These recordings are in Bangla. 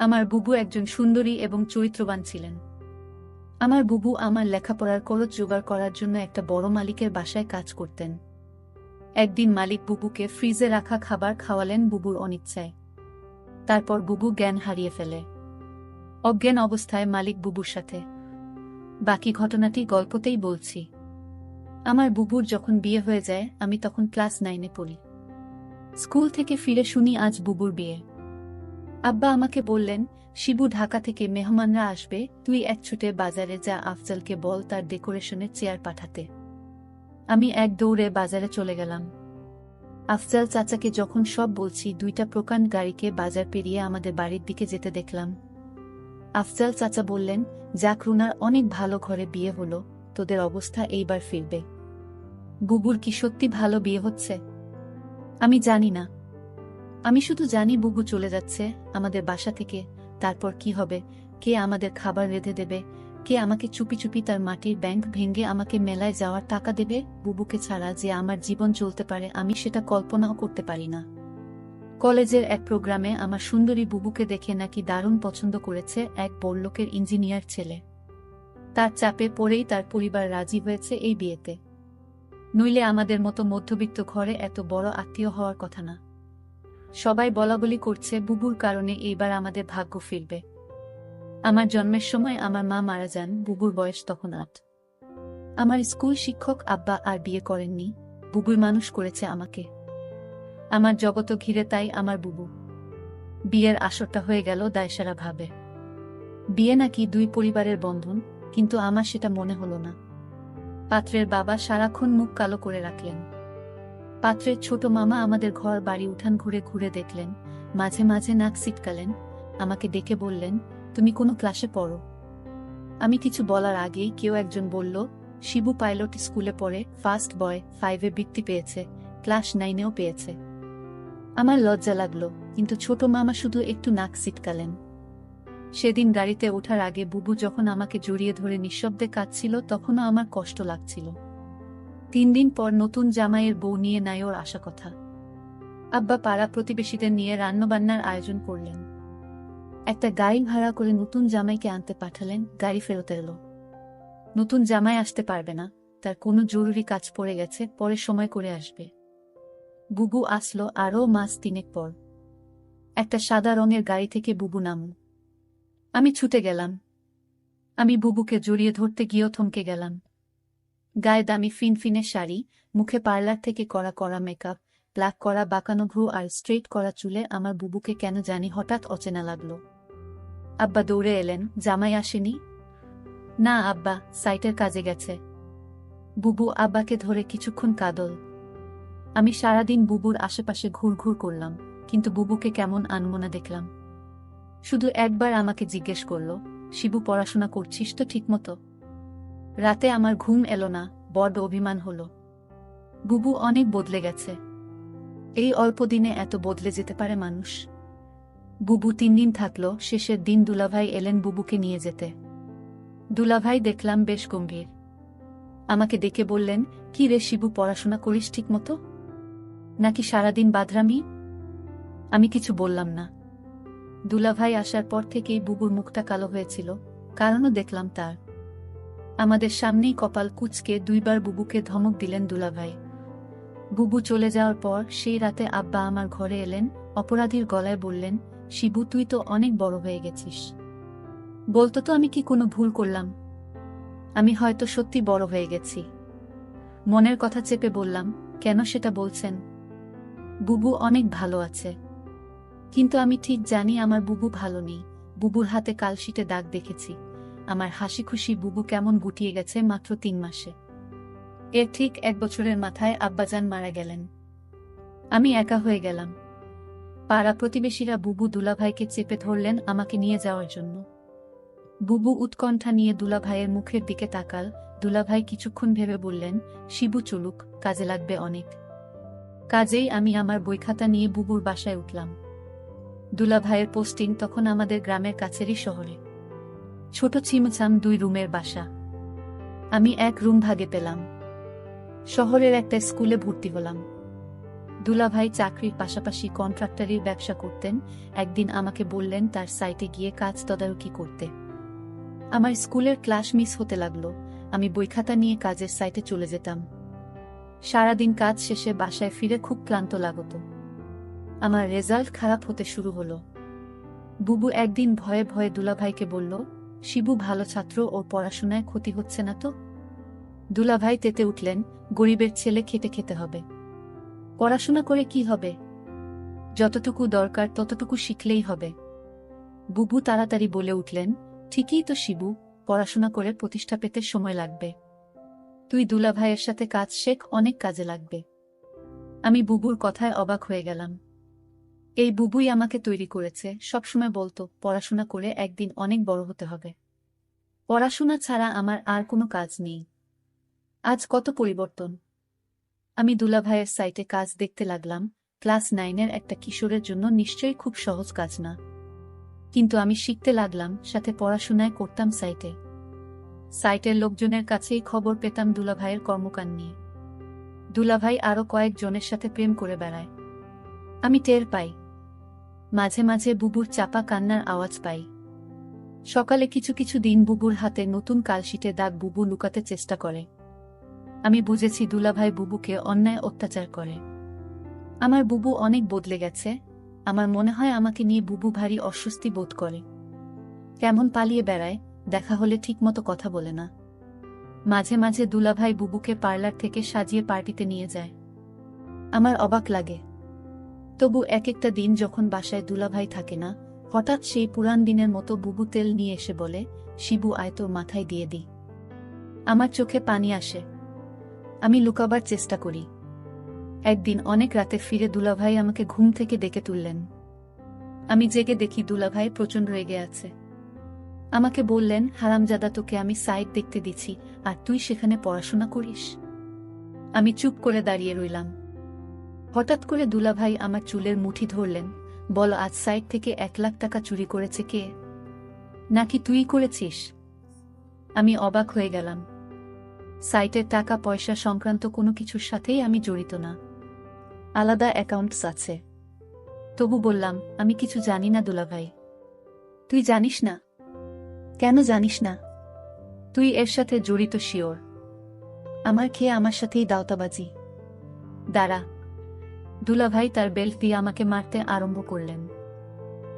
আমার বুবু একজন সুন্দরী এবং চরিত্রবান ছিলেন। আমার বুবু আমার লেখাপড়ার খরচ জোগাড় করার জন্য একটা বড় মালিকের বাসায় কাজ করতেন। একদিন মালিক বুবুকে ফ্রিজে রাখা খাবার খাওয়ালেন বুবুর অনিচ্ছায়। তারপর বুবু জ্ঞান হারিয়ে ফেলে। অজ্ঞান অবস্থায় মালিক বুবুর সাথে। বাকি ঘটনাটি গল্পতেই বলছি। আমার বুবুর যখন বিয়ে হয়ে যায় আমি তখন ক্লাস 9-এ পড়ি। স্কুল থেকে ফিরে শুনি আজ বুবুর বিয়ে। আব্বা আমাকে বললেন, শিবু ঢাকা থেকে মেহমানরা আসবে, তুই এক ছুটে বাজারে যা, আফজালকে বল তার ডেকোরেশনের চেয়ার পাঠাতে। আমি এক দৌড়ে বাজারে চলে গেলাম। আফজাল চাচাকে যখন সব বলছি, দুইটা প্রকাণ্ড গাড়িকে বাজার পেরিয়ে আমাদের বাড়ির দিকে যেতে দেখলাম। আফজাল চাচা বললেন, যাক রুনার অনেক ভালো ঘরে বিয়ে হলো, তোদের অবস্থা এইবার ফিরবে। বুবুর কি সত্যি ভালো বিয়ে হচ্ছে? আমি জানি না। আমি শুধু জানি বুবু চলে যাচ্ছে আমাদের বাসা থেকে। তারপর কি হবে? কে আমাদের খাবার রেঁধে দেবে? কে আমাকে চুপি চুপি তার মাটির ব্যাংক ভেঙে আমাকে মেলায় যাওয়ার টাকা দেবে? বুবুকে ছাড়া যে আমার জীবন চলতে পারে আমি সেটা কল্পনাও করতে পারি না। কলেজের এক প্রোগ্রামে আমার সুন্দরী বুবুকে দেখে নাকি দারুণ পছন্দ করেছে এক বড়লোকের ইঞ্জিনিয়ার ছেলে। তার চাপে পড়েই তার পরিবার রাজি হয়েছে এই বিয়েতে। নইলে আমাদের মতো মধ্যবিত্ত ঘরে এত বড় আত্মীয় হওয়ার কথা না। সবাই বলাবলি করছে বুবুর কারণে এইবার আমাদের ভাগ্য ফিরবে। আমার জন্মের সময় আমার মা মারা যান, বুবুর বয়স তখন 8। আমার স্কুল শিক্ষক আব্বা আর বিয়ে করেননি, বুবুই মানুষ করেছে আমাকে। আমার জগত ঘিরে তাই আমার বুবু। বিয়ের আসরটা হয়ে গেল দায়সারা ভাবে। বিয়ে নাকি দুই পরিবারের বন্ধন, কিন্তু আমার সেটা মনে হলো না। পাত্রের বাবা সারাক্ষণ মুখ কালো করে রাখলেন। পাত্রের ছোট মামা আমাদের ঘর বাড়ি উঠান ঘুরে ঘুরে দেখলেন, মাঝে মাঝে নাক সিটকালেন, আমাকে ডেকে বললেন, তুমি কোনো ক্লাসে পড়ো? আমি কিছু বলার আগেই কেউ একজন বলল, শিবু পাইলট স্কুলে পড়ে, ফার্স্ট বয়, 5-এ বৃত্তি পেয়েছে, ক্লাস 9-এও পেয়েছে। আমার লজ্জা লাগলো, কিন্তু ছোট মামা শুধু একটু নাক সিটকালেন। সেদিন গাড়িতে ওঠার আগে বুবু যখন আমাকে জড়িয়ে ধরে নিঃশব্দে কাঁদছিল তখনও আমার কষ্ট লাগছিল। 3 দিন পর নতুন জামাইয়ের বউ নিয়ে নাই ওর আসা কথা। আব্বা পাড়া প্রতিবেশীদের নিয়ে রান্নাবান্নার আয়োজন করলেন। একটা গাড়ি ভাড়া করে নতুন জামাইকে আনতে পাঠালেন। গাড়ি ফেরত এলো। নতুন জামাই আসতে পারবে না, তার কোনো জরুরি কাজ পড়ে গেছে, পরে সময় করে আসবে। বুবু আসলো আরও মাস 3 পর। একটা সাদা রঙের গাড়ি থেকে বুবু নামল। আমি ছুটে গেলাম। আমি বুবুকে জড়িয়ে ধরতে গিয়েও থমকে গেলাম। গায়ে দামি ফিনফিনে শাড়ি, মুখে পার্লার থেকে করা করা মেকআপ, ব্ল্যাক করা বাঁকানো ভ্রু আর স্ট্রেট করা চুলে আমার বুবুকে কেন জানি হঠাৎ অচেনা লাগলো। আব্বা দৌড়ে এলেন, জামাই আসেনি? না আব্বা, সাইটের কাজে গেছে। বুবু আব্বাকে ধরে কিছুক্ষণ কাঁদল। আমি সারাদিন বুবুর আশেপাশে ঘুরঘুর করলাম, কিন্তু বুবুকে কেমন আনমনা দেখলাম। শুধু একবার আমাকে জিজ্ঞেস করল, শিবু পড়াশোনা করছিস তো ঠিকমতো? রাতে আমার ঘুম এলো না, বড্ড অভিমান হলো। বুবু অনেক বদলে গেছে। এই অল্প দিনে এত বদলে যেতে পারে মানুষ? বুবু 3 দিন থাকলো। শেষের দিন দুলাভাই এলেন বুবুকে নিয়ে যেতে। দুলাভাই দেখলাম বেশ গম্ভীর। আমাকে ডেকে বললেন, কি রে শিবু, পড়াশোনা করিস ঠিকমতো নাকি সারাদিন বাদরামি? আমি কিছু বললাম না। দুলাভাই আসার পর থেকেই বুবুর মুখটা কালো হয়েছিল, কারণও দেখলাম তার। আমাদের সামনেই কপাল কুঁচকে 2 বার বুবুকে ধমক দিলেন দুলাভাই। বুবু চলে যাওয়ার পর সেই রাতে আব্বা আমার ঘরে এলেন, অপরাধীর গলায় বললেন, শিবু তুই তো অনেক বড় হয়ে গেছিস, বলতো তো আমি কি কোনো ভুল করলাম? আমি হয়তো সত্যি বড় হয়ে গেছি। মনের কথা চেপে বললাম, কেন সেটা বলছেন? বুবু অনেক ভালো আছে। কিন্তু আমি ঠিক জানি আমার বুবু ভালো নেই। বুবুর হাতে কালশিটে দাগ দেখেছি। আমার হাসি খুশি বুবু কেমন গুটিয়ে গেছে মাত্র 3 মাসে। এর ঠিক 1 বছরের মাথায় আব্বাজান মারা গেলেন। আমি একা হয়ে গেলাম। পাড়া প্রতিবেশীরা বুবু দুলাভাইকে চেপে ধরলেন আমাকে নিয়ে যাওয়ার জন্য। বুবু উৎকণ্ঠা নিয়ে দুলাভাইয়ের মুখের দিকে তাকাল। দুলাভাই কিছুক্ষণ ভেবে বললেন, শিবু চলুক, কাজে লাগবে অনেক। কাজেই আমি আমার বইখাতা নিয়ে বুবুর বাসায় উঠলাম। দুলাভাইয়ের পোস্টিং তখন আমাদের গ্রামের কাছেরই শহরে। ছোট ছিমছাম 2 রুমের বাসা। আমি 1 রুম ভাগে পেলাম। শহরের একটা স্কুলে ভর্তি হলাম। দুলাভাই চাকরির পাশাপাশি কন্ট্রাক্টরির ব্যবসা করতেন। একদিন আমাকে বললেন তার সাইটে গিয়ে কাজ তদারকি করতে। আমার স্কুলের ক্লাস মিস হতে লাগলো। আমি বইখাতা নিয়ে কাজের সাইটে চলে যেতাম। সারাদিন কাজ শেষে বাসায় ফিরে খুব ক্লান্ত লাগত। আমার রেজাল্ট খারাপ হতে শুরু হলো। বুবু একদিন ভয়ে ভয়ে দুলাভাইকে বলল, শিবু ভালো ছাত্র, ওর পড়াশোনায় ক্ষতি হচ্ছে না তো? দুলাভাই তেতে উঠলেন, গরিবের ছেলে খেটে খেতে হবে। পড়াশোনা করে কি হবে? যতটুকু দরকার ততটুকু শিখলেই হবে। বুবু তাড়াতাড়ি বলে উঠলেন, ঠিকই তো শিবু, পড়াশোনা করে প্রতিষ্ঠা পেতে সময় লাগবে। তুই দুলাভাইয়ের সাথে কাজ শেখ, অনেক কাজে লাগবে। আমি বুবুর কথায় অবাক হয়ে গেলাম। এই বুবুই আমাকে তৈরি করেছে। সবসময় বলতো পড়াশোনা করে একদিন অনেক বড় হতে হবে। পড়াশোনা ছাড়া আমার আর কোনো কাজ নেই। আজ কত পরিবর্তন! আমি দুলাভাইয়ের সাইটে কাজ দেখতে লাগলাম। ক্লাস 9-এর একটা কিশোরের জন্য নিশ্চয়ই খুব সহজ কাজ না। কিন্তু আমি শিখতে লাগলাম, সাথে পড়াশোনায় করতাম সাইটে। সাইটের লোকজনের কাছেই খবর পেতাম দুলাভাইয়ের কর্মকাণ্ড নিয়ে। দুলাভাই আরও কয়েকজনের সাথে প্রেম করে বেড়ায়। আমি টের পাই। মাঝে মাঝে বুবুর চাপা কান্নার আওয়াজ পাই। সকালে কিছু কিছু দিন বুবুর হাতে নতুন কালশিটে দাগ বুবু লুকাতে চেষ্টা করে। আমি বুঝেছি দুলাভাই বুবুকে অন্যায় অত্যাচার করে। আমার বুবু অনেক বদলে গেছে। আমার মনে হয় আমাকে নিয়ে বুবু ভারী অস্বস্তি বোধ করে। কেমন পালিয়ে বেড়ায়, দেখা হলে ঠিকমতো কথা বলে না। মাঝে মাঝে দুলাভাই বুবুকে পার্লার থেকে সাজিয়ে পার্টিতে নিয়ে যায়। আমার অবাক লাগে। তবু এক একটা দিন যখন বাসায় দুলাভাই থাকে না, হঠাৎ সেই পুরান দিনের মতো বুবু তেল নিয়ে এসে বলে, শিবু আয় তোর মাথায় দিয়ে দিই। আমার চোখে পানি আসে। আমি লুকাবার চেষ্টা করি। একদিন অনেক রাতে ফিরে দুলাভাই আমাকে ঘুম থেকে ডেকে তুললেন। আমি জেগে দেখি দুলাভাই প্রচণ্ড রেগে আছে। আমাকে বললেন, হারামজাদা, তোকে আমি সাইট দেখতে দিছি আর তুই সেখানে পড়াশোনা করিস? আমি চুপ করে দাঁড়িয়ে রইলাম। হঠাৎ করে দুলাভাই আমার চুলের মুঠি ধরলেন। বল, আজ সাইট থেকে 1 লাখ টাকা চুরি করেছে কে? নাকি তুই করেছিস? আমি অবাক হয়ে গেলাম। সাইটের টাকা পয়সা সংক্রান্ত কোনো কিছুর সাথেই আমি জড়িত না। আলাদা অ্যাকাউন্টস আছে। তবু বললাম, আমি কিছু জানি না দুলাভাই। তুই জানিস না? কেন জানিস না? তুই এর সাথে জড়িত শিওর? আমার খেয়ে আমার সাথেই দাওতাবাজি। দাঁড়া। দুলাভাই তার বেল্ট দিয়ে আমাকে মারতে আরম্ভ করলেন।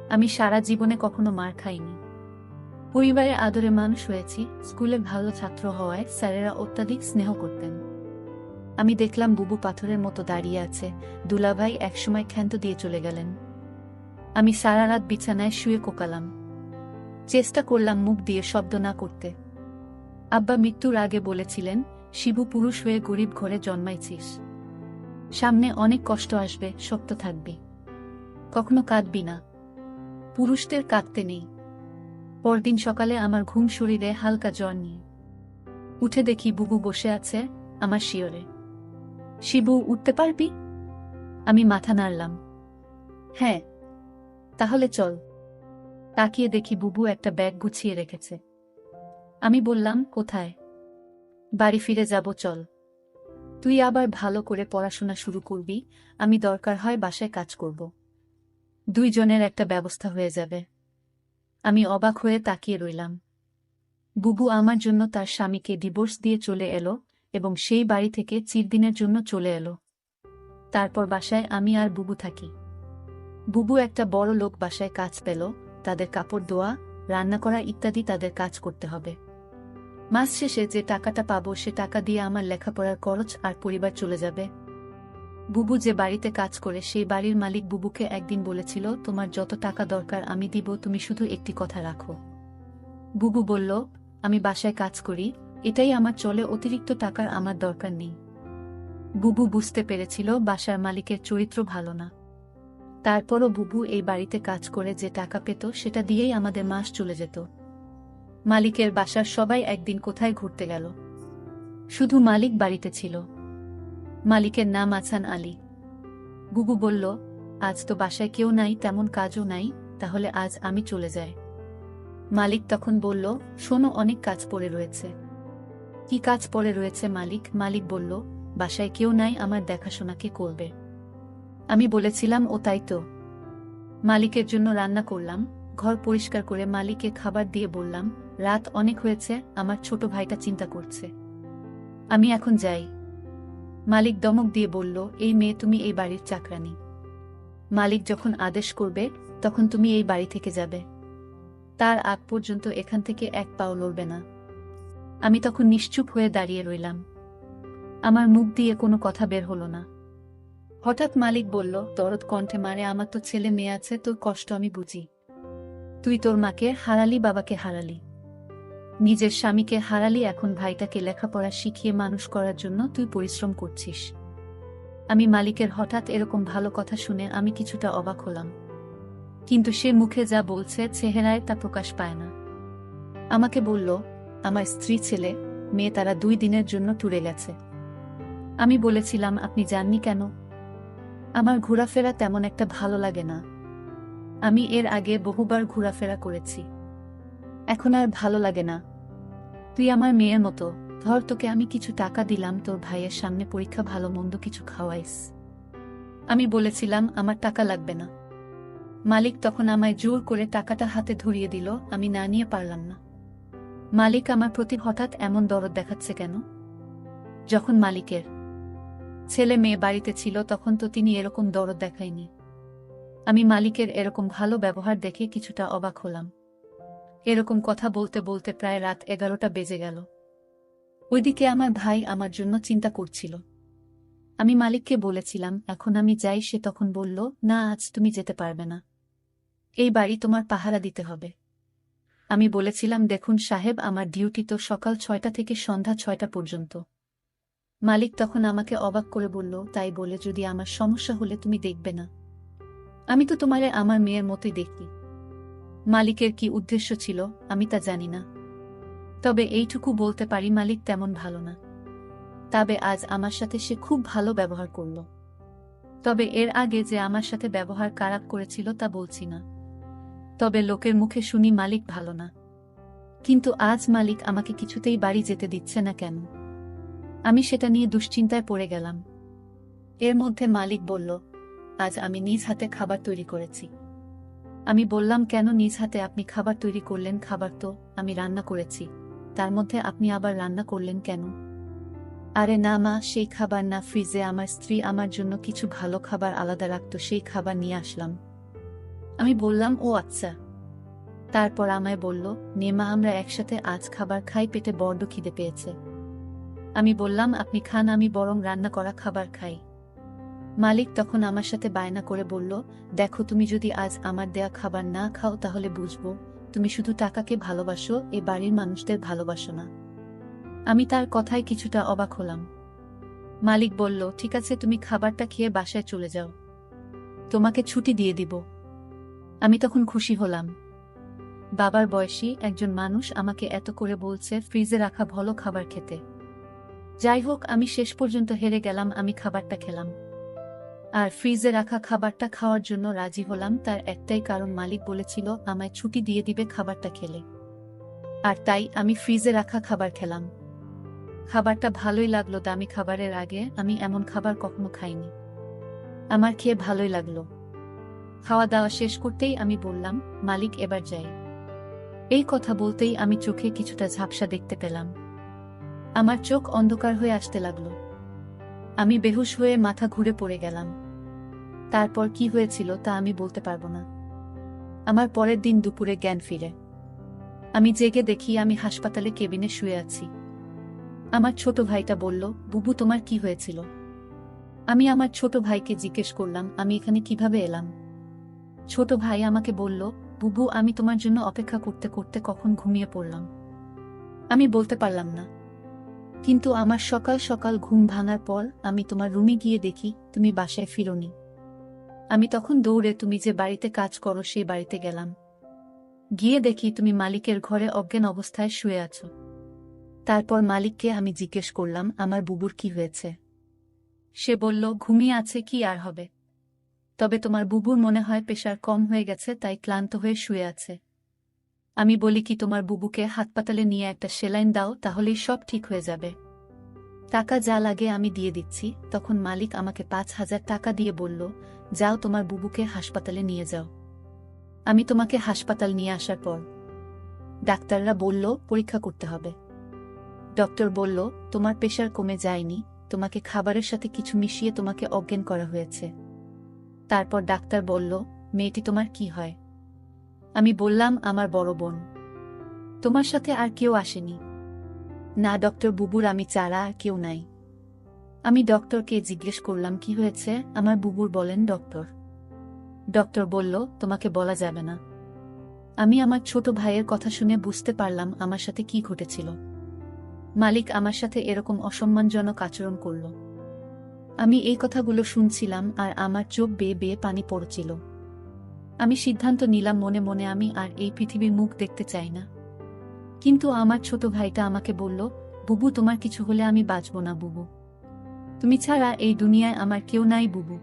আমি সারা জীবনে কখনো মার খাইনি। পরিবারে আদরে মানুষ হয়েছি। স্কুলে ভালো ছাত্র হওয়ায় স্যারেরা অত্যাধিক স্নেহ করতেন। আমি দেখলাম বুবু পাথরের মতো দাঁড়িয়ে আছে। দুলাভাই একসময় ক্ষান্ত দিয়ে চলে গেলেন। আমি সারা রাত বিছানায় শুয়ে কোকালাম। চেষ্টা করলাম মুখ দিয়ে শব্দ না করতে। আব্বা মৃত্যুর আগে বলেছিলেন, শিবু, পুরুষ হয়ে গরিব ঘরে জন্মাইছিস। সামনে অনেক কষ্ট আসবে, শক্ত থাকবি। কখনো কাঁদবি না। পুরুষদের কাঁদতে নেই। পরদিন সকালে আমার ঘুম শরীরে হালকা জ্বর নিয়ে। উঠে দেখি বুবু বসে আছে আমার শিয়রে। শিবু, উঠতে পারবি? আমি মাথা নাড়লাম। হ্যাঁ। তাহলে চল। তাকিয়ে দেখি বুবু একটা ব্যাগ গুছিয়ে রেখেছে। আমি বললাম, কোথায়? বাড়ি ফিরে যাব, চল। তুই আবার ভালো করে পড়াশোনা শুরু করবি, আমি দরকার হয় বাসায় কাজ করব। দুইজনের একটা ব্যবস্থা হয়ে যাবে। আমি অবাক হয়ে তাকিয়ে রইলাম। বুবু আমার জন্য তার স্বামীকে ডিভোর্স দিয়ে চলে এলো এবং সেই বাড়ি থেকে চিরদিনের জন্য চলে এলো। তারপর বাসায় আমি আর বুবু থাকি। বুবু একটা বড় লোক বাসায় কাজ পেল। তাদের কাপড় ধোয়া, রান্না করা ইত্যাদি তাদের কাজ করতে হবে। মাস শেষে যে টাকাটা পাবো সে টাকা দিয়ে আমার লেখাপড়ার খরচ আর পরিবার চলে যাবে। বুবু যে বাড়িতে কাজ করে সেই বাড়ির মালিক বুবুকে একদিন বলেছিল, তোমার যত টাকা দরকার আমি দিব, তুমি শুধু একটি কথা রাখো। বুবু বলল, আমি বাসায় কাজ করি, এটাই আমার চলে, অতিরিক্ত টাকার আমার দরকার নেই। বুবু বুঝতে পেরেছিল বাসার মালিকের চরিত্র ভালো না। তারপরও বুবু এই বাড়িতে কাজ করে যে টাকা পেত সেটা দিয়েই আমাদের মাস চলে যেত। মালিকের বাসার সবাই একদিন কোথায় ঘুরতে গেল। শুধু মালিক বাড়িতে ছিল। মালিকের নাম আছান আলী। বুবু বলল, আজ তো বাসায় কেউ নাই, তেমন কাজও নাই, তাহলে আজ আমি চলে যাই। মালিক তখন বলল, শোনো, অনেক কাজ পড়ে রয়েছে। কি কাজ পড়ে রয়েছে মালিক? মালিক বলল, বাসায় কেউ নাই, আমার দেখাশোনা কে করবে? আমি বলেছিলাম, ও তাই তো। মালিকের জন্য রান্না করলাম, ঘর পরিষ্কার করে মালিককে খাবার দিয়ে বললাম, রাত অনেক হয়েছে, আমার ছোট ভাইটা চিন্তা করছে। আমি এখন যাই। মালিক দমক দিয়ে বলল, এই মেয়ে, তুমি এই বাড়ির চাকরানী। মালিক যখন আদেশ করবে তখন তুমি এই বাড়ি থেকে যাবে। তার আগ পর্যন্ত এখান থেকে এক পাও লড়বে না। আমি তখন নিশ্চুপ হয়ে দাঁড়িয়ে রইলাম। আমার মুখ দিয়ে কোনো কথা বের হলো না। হঠাৎ মালিক বলল দরদ কণ্ঠে, মারে, আমার তো ছেলে মেয়ে আছে, তোর কষ্ট আমি বুঝি। তুই তোর মাকে হারালি, বাবাকে হারালি, নিজের স্বামীকে হারালি, এখন ভাইটাকে লেখাপড়া শিখিয়ে মানুষ করার জন্য তুই পরিশ্রম করছিস। আমি মালিকের হঠাৎ এরকম ভালো কথা শুনে আমি কিছুটা অবাক হলাম, কিন্তু সে মুখে যা বলছে চেহারায় তা প্রকাশ পায় না। আমাকে বলল, আমার স্ত্রী, ছেলে মেয়ে তারা 2 দিনের জন্য ট্যুরে গেছে। আমি বলেছিলাম, আপনি যাননি কেন? আমার ঘোরাফেরা তেমন একটা ভালো লাগে না। আমি এর আগে বহুবার ঘোরাফেরা করেছি, এখন আর ভালো লাগে না। তুই আমার মেয়ের মতো, ধর তোকে আমি কিছু টাকা দিলাম, তোর ভাইয়ের সামনে পরীক্ষা ভালো মন্দ কিছু খাওয়াইস। আমি বলেছিলাম, আমার টাকা লাগবে না। মালিক তখন আমায় জোর করে টাকাটা হাতে ধরিয়ে দিল, আমি না নিয়ে পারলাম না। মালিক আমার প্রতি হঠাৎ এমন দরদ দেখাচ্ছে কেন? যখন মালিকের ছেলে মেয়ে বাড়িতে ছিল তখন তো তিনি এরকম দরদ দেখায়নি। আমি মালিকের এরকম ভালো ব্যবহার দেখে কিছুটা অবাক হলাম। এরকম কথা বলতে বলতে প্রায় রাত 11টা বেজে গেল। ওইদিকে আমার ভাই আমার জন্য চিন্তা করছিল। আমি মালিককে বলেছিলাম, এখন আমি যাই। সে তখন বলল, না, আজ তুমি যেতে পারবে না, এই বাড়ি তোমার পাহারা দিতে হবে। আমি বলেছিলাম, দেখুন সাহেব, আমার ডিউটি তো সকাল 6টা থেকে সন্ধ্যা 6টা পর্যন্ত। মালিক তখন আমাকে অবাক করে বলল, তাই বলে যদি আমার সমস্যা হলে তুমি দেখবে না? আমি তো তোমারে আমার মেয়ের মতোই দেখি। মালিকের কি উদ্দেশ্য ছিল আমি তা জানি না, তবে এইটুকু বলতে পারি মালিক তেমন ভালো না। তবে আজ আমার সাথে সে খুব ভালো ব্যবহার করল। তবে এর আগে যে আমার সাথে ব্যবহার খারাপ করেছিল তা বলছি না, তবে লোকের মুখে শুনি মালিক ভালো না। কিন্তু আজ মালিক আমাকে কিছুতেই বাড়ি যেতে দিচ্ছে না কেন? আমি সেটা নিয়ে দুশ্চিন্তায় পড়ে গেলাম। এর মধ্যে মালিক বলল, আজ আমি নিজ হাতে খাবার তৈরি করেছি। আমি বললাম, কেন নিজ হাতে আপনি খাবার তৈরি করলেন? খাবার তো আমি রান্না করেছি, তার মধ্যে আপনি আবার রান্না করলেন কেন? আরে না মা, সেই খাবার না, ফ্রিজে আমার স্ত্রী আমার জন্য কিছু ভালো খাবার আলাদা রাখতো, সেই খাবার নিয়ে আসলাম। আমি বললাম, ও আচ্ছা। তারপর আমায় বলল, নে মা, আমরা একসাথে আজ খাবার খাই, পেটে বড্ড খিদে পেয়েছে। আমি বললাম, আপনি খান, আমি বরং রান্না করা খাবার খাই। মালিক তখন আমার সাথে বায়না করে বলল, দেখো, তুমি যদি আজ আমার দেয়া খাবার না খাও তাহলে বুঝবো তুমি শুধু টাকাকে ভালোবাসো, এ বাড়ির মানুষদের ভালোবাসো না। আমি তার কথায় কিছুটা অবাক হলাম। মালিক বলল, ঠিক আছে, তুমি খাবারটা খেয়ে বাসায় চলে যাও, তোমাকে ছুটি দিয়ে দিব। আমি তখন খুশি হলাম। বাবার বয়সী একজন মানুষ আমাকে এত করে বলছে ফ্রিজে রাখা ভালো খাবার খেতে। যাই হোক, আমি শেষ পর্যন্ত হেরে গেলাম। আমি খাবারটা খেলাম, আর ফ্রিজে রাখা খাবারটা খাওয়ার জন্য রাজি হলাম তার একটাই কারণ, মালিক বলেছিল আমায় ছুটি দিয়ে দিবে খাবারটা খেলে। আর তাই আমি ফ্রিজে রাখা খাবার খেলাম। খাবারটা ভালোই লাগলো, দামি খাবারের আগে আমি এমন খাবার কখনো খাইনি। আমার খেয়ে ভালোই লাগলো। খাওয়া দাওয়া শেষ করতেই আমি বললাম, মালিক, এবার যাই। এই কথা বলতেই আমি চোখে কিছুটা ঝাপসা দেখতে পেলাম। আমার চোখ অন্ধকার হয়ে আসতে লাগলো। আমি বেহুশ হয়ে মাথা ঘুরে পড়ে গেলাম। তারপর কি হয়েছিল তা আমি বলতে পারবো না। আমার পরের দিন দুপুরে জ্ঞান ফিরে। আমি জেগে দেখি আমি হাসপাতালে কেবিনে শুয়ে আছি। আমার ছোট ভাইটা বলল, বুবু, তোমার কি হয়েছিল? আমি আমার ছোট ভাইকে জিজ্ঞেস করলাম, আমি এখানে কিভাবে এলাম? ছোট ভাই আমাকে বলল, বুবু, আমি তোমার জন্য অপেক্ষা করতে করতে কখন ঘুমিয়ে পড়লাম। আমি বলতে পারলাম না, কিন্তু আমার সকাল সকাল ঘুম ভাঙার পর আমি তোমার রুমে গিয়ে দেখি তুমি বাসায় ফিরোনি। আমি তখন দৌড়ে তুমি যে বাড়িতে কাজ করো সেই বাড়িতে গেলাম। গিয়ে দেখি তুমি মালিকের ঘরে অজ্ঞান অবস্থায় শুয়ে আছো। তারপর মালিককে আমি জিজ্ঞেস করলাম, আমার বুবুর কি হয়েছে? সে বলল, ঘুমিয়ে আছে, কি আর হবে। তবে তোমার বুবুর মনে হয় প্রেশার কম হয়ে গেছে, তাই ক্লান্ত হয়ে শুয়ে আছে। আমি বলি কি, তোমার বুবুকে হাসপাতালে নিয়ে একটা সেলাইন দাও, তাহলেই সব ঠিক হয়ে যাবে। টাকা যা লাগে আমি দিয়ে দিচ্ছি। তখন মালিক আমাকে 5,000 টাকা দিয়ে বলল, যাও তোমার বুবুকে হাসপাতালে নিয়ে যাও। আমি তোমাকে হাসপাতাল নিয়ে আসার পর ডাক্তাররা বলল পরীক্ষা করতে হবে। ডক্টর বলল, তোমার প্রেশার কমে যায়নি, তোমাকে খাবারের সাথে কিছু মিশিয়ে তোমাকে অজ্ঞান করা হয়েছে। তারপর ডাক্তার বলল, মেয়েটি তোমার কি হয়? আমি বললাম, আমার বড় বোন। তোমার সাথে আর কেউ আসেনি? না ডক্টর, বুবুর আমি ছাড়া আর কেউ নাই। আমি ডক্টরকে জিজ্ঞেস করলাম কি হয়েছে। আমার বুবুর বলেন ডক্টর। ডক্টর বলল, তোমাকে বলা যাবে না। আমি আমার ছোট ভাইয়ের কথা শুনে বুঝতে পারলাম আমার সাথে কি ঘটেছিল। মালিক আমার সাথে এরকম অসম্মানজনক আচরণ করল। আমি এই কথাগুলো শুনছিলাম আর আমার চোখ বেয়ে বেয়ে পানি পড়ছিল। আমি সিদ্ধান্ত নিলাম মনে মনে আমি আর এই পৃথিবীর মুখ দেখতে চাই না। কিন্তু আমার ছোট ভাইটা আমাকে বলল, বুবু তোমার কিছু হলে আমি বাঁচব না বুবু। তুমি ছাড়া এই দুনিয়ায় আমার কেউ নাই বুবু।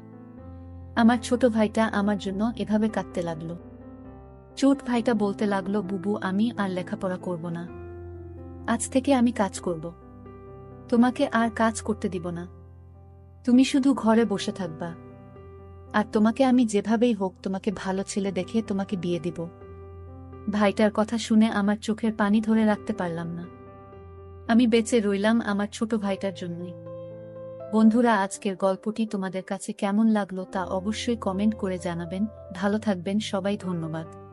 আমার ছোট ভাইটা আমার জন্য এভাবে কাঁদতে লাগলো। ছোট ভাইটা বলতে লাগলো, বুবু আমি আর লেখাপড়া করব না। আজ থেকে আমি কাজ করব। তোমাকে আর কাজ করতে দিব না। তুমি শুধু ঘরে বসে থাকবা। আর তোমাকে আমি যেভাবেই হোক তোমাকে ভালো ছেলে দেখে তোমাকে বিয়ে দিব। ভাইটার কথা শুনে আমার চোখের পানি ধরে রাখতে পারলাম না। আমি বেঁচে রইলাম আমার ছোট ভাইটার জন্যই। বন্ধুরা, আজকের গল্পটি তোমাদের কাছে কেমন লাগলো তা অবশ্যই কমেন্ট করে জানাবেন। ভালো থাকবেন সবাই, ধন্যবাদ।